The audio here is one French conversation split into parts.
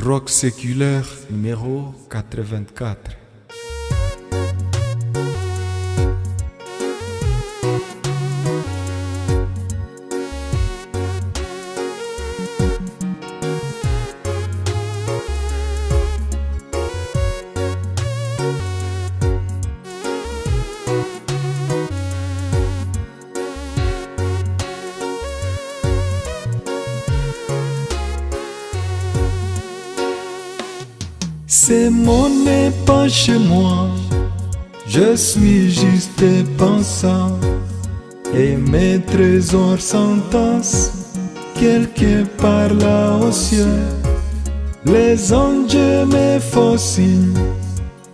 Rock séculaire numéro 84. Ces mots n'est pas chez moi, je suis juste pensant, et mes trésors s'entassent quelque part là au ciel. Les anges me font signe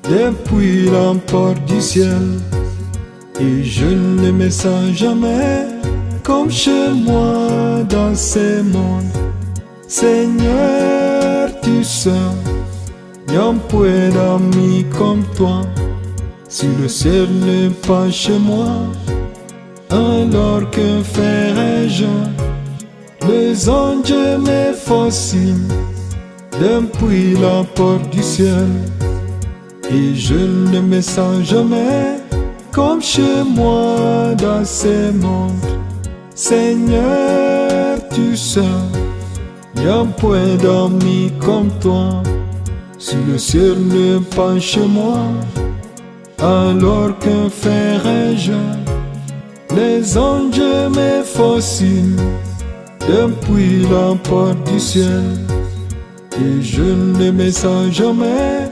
depuis la porte du ciel, et je ne me sens jamais comme chez moi dans ce monde. Seigneur, tu sais, y'a peu d'amis comme toi. Si le ciel n'est pas chez moi, alors que ferais-je? Les anges me font signe depuis la porte du ciel, et je ne me sens jamais comme chez moi dans ce monde. Seigneur, tu sais, y'a peu d'amis comme toi. Si le ciel n'est pas chez moi, alors que ferais-je? Les anges me font signe depuis la porte du ciel, et je ne me sens jamais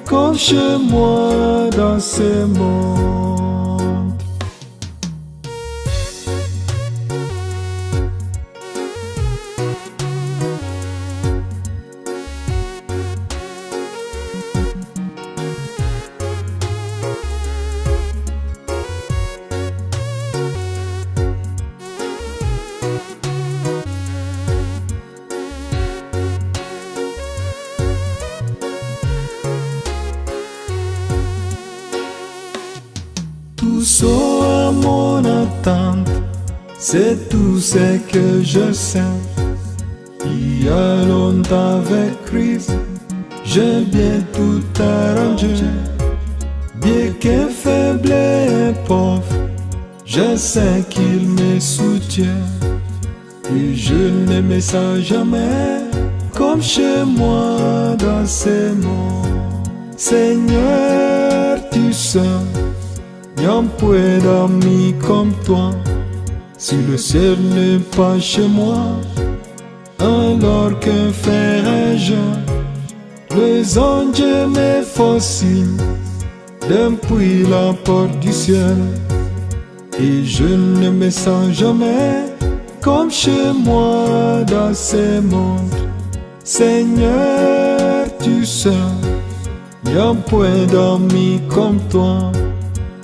comme chez moi dans ce monde. Tout ça à mon attente, c'est tout ce que je sais. Il y a longtemps avec Christ, j'ai bien tout arrangé. Bien que faible et pauvre, je sais qu'il me soutient, et je ne me sens jamais comme chez moi dans ce monde. Seigneur, tu sais, y'a peu d'amis comme toi. Si le ciel n'est pas chez moi, alors que ferais-je? Les anges me font signe depuis la porte du ciel, et je ne me sens jamais comme chez moi dans ce monde. Seigneur, tu sais, y'a peu d'amis comme toi.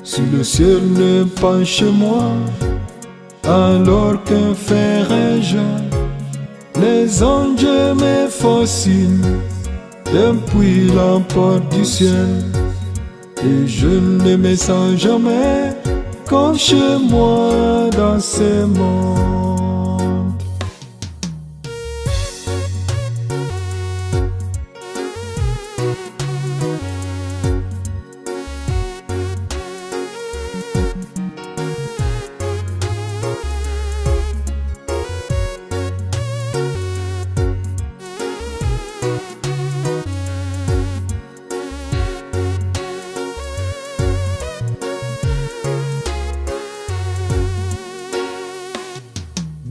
Si le ciel n'est pas chez moi, alors que ferais-je? Les anges me font signe depuis la porte du ciel, et je ne me sens jamais comme chez moi dans ce monde.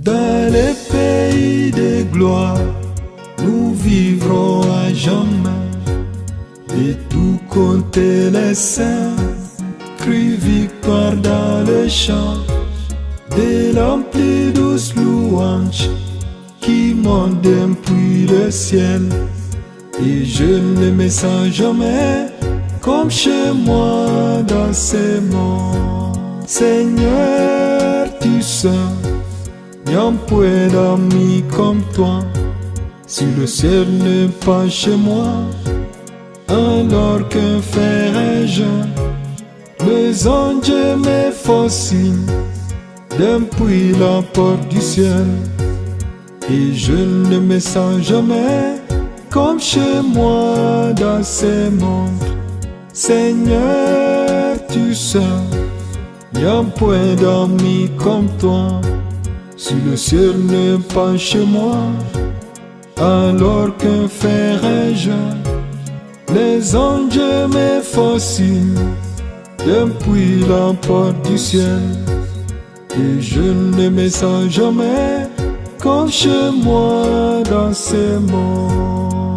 Dans les pays de gloire, nous vivrons à jamais. De tout côté les saints crient victoire dans les champs. Des lampes douces louanges qui montent depuis le ciel, et je ne me sens jamais comme chez moi dans ce monde. Seigneur, tu sais, y'a peu d'amis comme toi. Si le ciel n'est pas chez moi, alors que ferais-je? Les anges me font signe depuis la porte du ciel, et je ne me sens jamais comme chez moi dans ce monde. Seigneur, tu sais, y a un point d'amis comme toi. Si le ciel n'est pas chez moi, alors que ferais-je? Les anges me fascinent depuis la porte du ciel, et je ne me sens jamais comme chez moi dans ce monde.